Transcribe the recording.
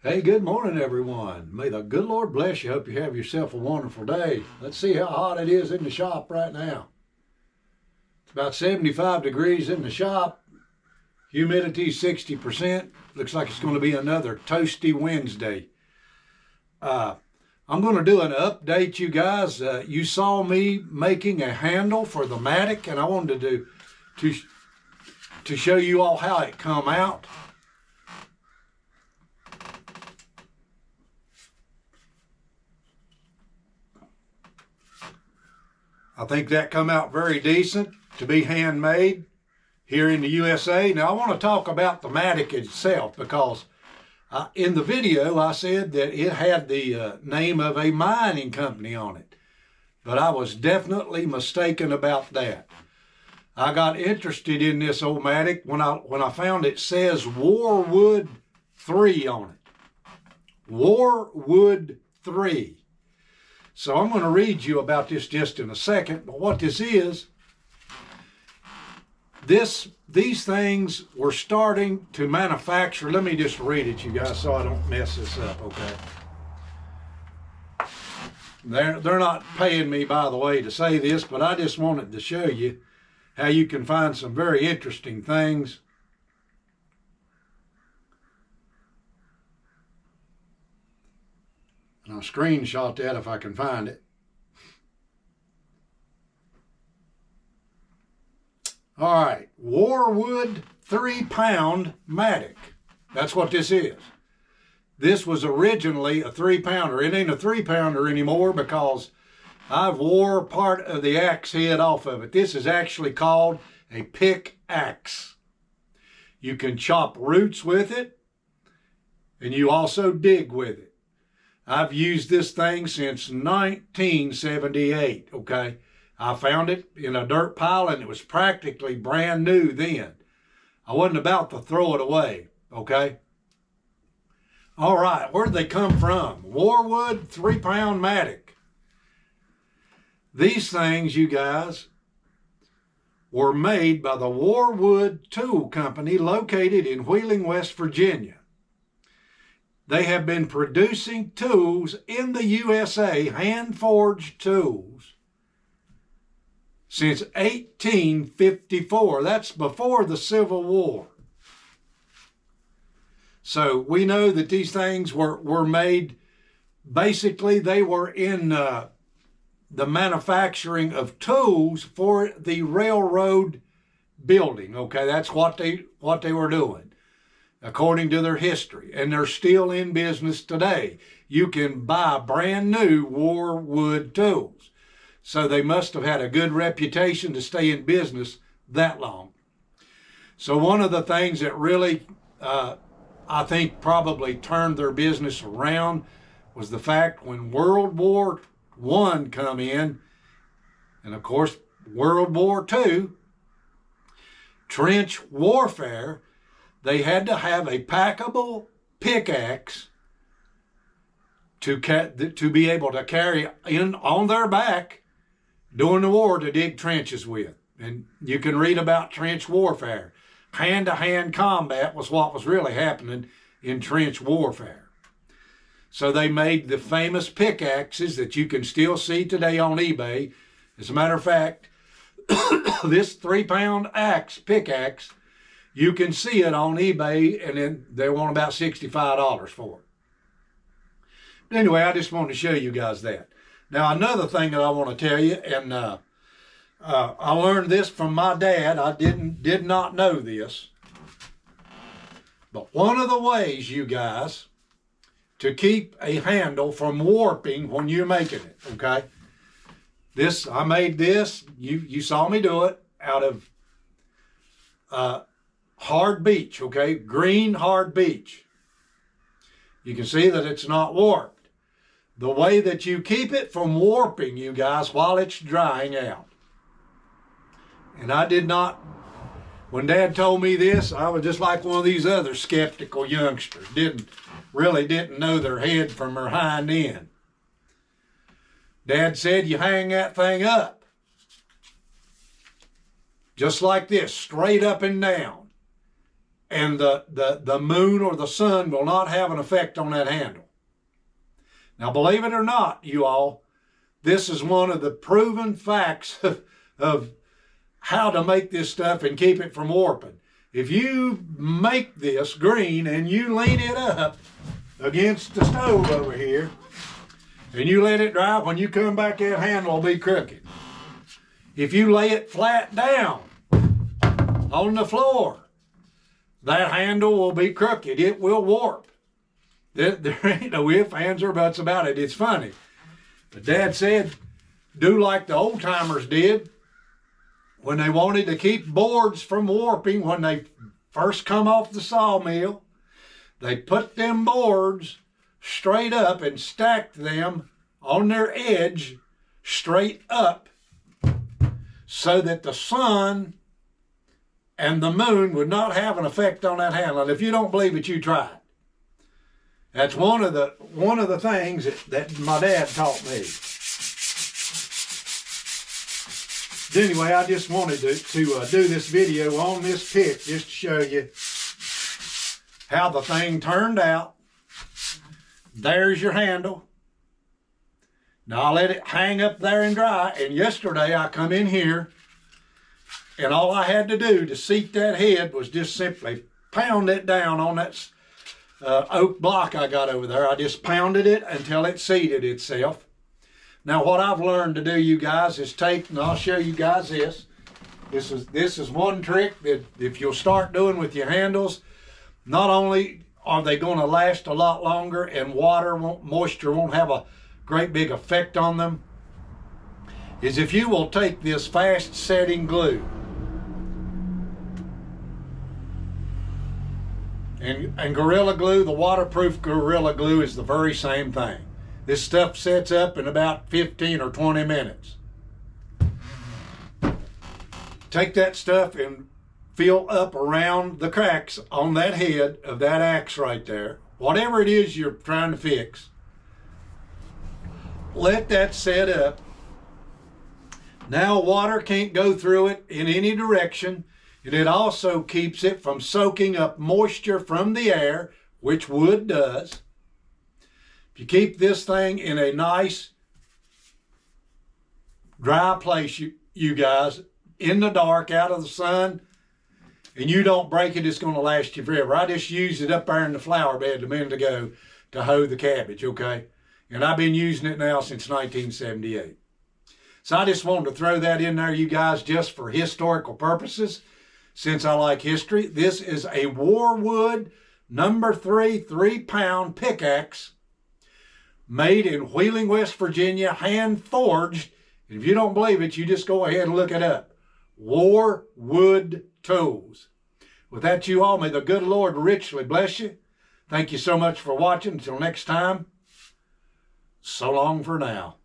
Hey, good morning, everyone. May the good Lord bless you. Hope you have yourself a wonderful day. Let's see how hot it is in the shop right now. It's about 75 degrees in the shop. Humidity 60%. Looks like it's going to be another toasty Wednesday. I'm going to do an update, you guys. You saw me making a handle for the Matic, and I wanted to show you all how it come out. I think that come out very decent to be handmade here in the USA. Now I want to talk about the Matic itself because in the video I said that it had the name of a mining company on it, but I was definitely mistaken about that. I got interested in this old Matic when I found it says Warwood 3 on it. Warwood 3. So I'm going to read you about this just in a second. But what this is, these things were starting to manufacture. Let me just read it, you guys, so I don't mess this up, okay? They're not paying me, by the way, to say this, but I just wanted to show you how you can find some very interesting things. And I'll screenshot that if I can find it. All right, Warwood 3-pound Matic. That's what this is. This was originally a 3-pounder. It ain't a 3-pounder anymore because I've wore part of the axe head off of it. This is actually called a pickaxe. You can chop roots with it, and you also dig with it. I've used this thing since 1978, okay? I found it in a dirt pile and it was practically brand new then. I wasn't about to throw it away, okay? All right, where'd they come from? Warwood 3-pound Matic. These things, you guys, were made by the Warwood Tool Company located in Wheeling, West Virginia. They have been producing tools in the USA, hand-forged tools, since 1854. That's before the Civil War. So we know that these things were made, basically they were in the manufacturing of tools for the railroad building. Okay, that's what they were doing, according to their history, and they're still in business today. You can buy brand new Warwood tools. So they must have had a good reputation to stay in business that long. So one of the things that really, I think probably turned their business around was the fact when World War I come in, and of course World War II, trench warfare, they had to have a packable pickaxe to be able to carry in on their back during the war to dig trenches with. And you can read about trench warfare. Hand-to-hand combat was what was really happening in trench warfare. So they made the famous pickaxes that you can still see today on eBay. As a matter of fact, this 3-pound pickaxe, you can see it on eBay, and then they want about $65 for it. But anyway, I just wanted to show you guys that. Now, another thing that I want to tell you, and I learned this from my dad. I did not know this. But one of the ways, you guys, to keep a handle from warping when you're making it, okay? I made this, you saw me do it, out of hard beech, okay? Green hard beech. You can see that it's not warped. The way that you keep it from warping, you guys, while it's drying out. And I did not, when Dad told me this, I was just like one of these other skeptical youngsters. Really didn't know their head from their hind end. Dad said you hang that thing up. Just like this, straight up and down. and the moon or the sun will not have an effect on that handle. Now, believe it or not, you all, this is one of the proven facts of how to make this stuff and keep it from warping. If you make this green and you lean it up against the stove over here and you let it dry, when you come back, that handle will be crooked. If you lay it flat down on the floor, that handle will be crooked. It will warp. There ain't no ifs, ands, or buts about it. It's funny. But Dad said, do like the old timers did when they wanted to keep boards from warping. When they first come off the sawmill, they put them boards straight up and stacked them on their edge straight up so that the sun and the moon would not have an effect on that handle. And if you don't believe it, you try it. That's one of the things that my dad taught me. Anyway, I just wanted to do this video on this pick just to show you how the thing turned out. There's your handle. Now I let it hang up there and dry, and yesterday I come in here and all I had to do to seat that head was just simply pound it down on that oak block I got over there. I just pounded it until it seated itself. Now what I've learned to do, you guys, is take, and I'll show you guys this. This is one trick that if you'll start doing with your handles, not only are they going to last a lot longer and moisture won't have a great big effect on them, is if you will take this fast setting glue and Gorilla Glue, the waterproof Gorilla Glue is the very same thing. This stuff sets up in about 15 or 20 minutes. Take that stuff and fill up around the cracks on that head of that axe right there. Whatever it is you're trying to fix, let that set up. Now water can't go through it in any direction. And it also keeps it from soaking up moisture from the air, which wood does. If you keep this thing in a nice dry place, you guys, in the dark, out of the sun, and you don't break it, it's going to last you forever. I just used it up there in the flower bed a minute ago to hoe the cabbage, okay? And I've been using it now since 1978. So I just wanted to throw that in there, you guys, just for historical purposes. Since I like history, this is a Warwood No. 3 3-pound pickaxe made in Wheeling, West Virginia, hand forged. If you don't believe it, you just go ahead and look it up. Warwood tools. With that, you all, may the good Lord richly bless you. Thank you so much for watching. Until next time, so long for now.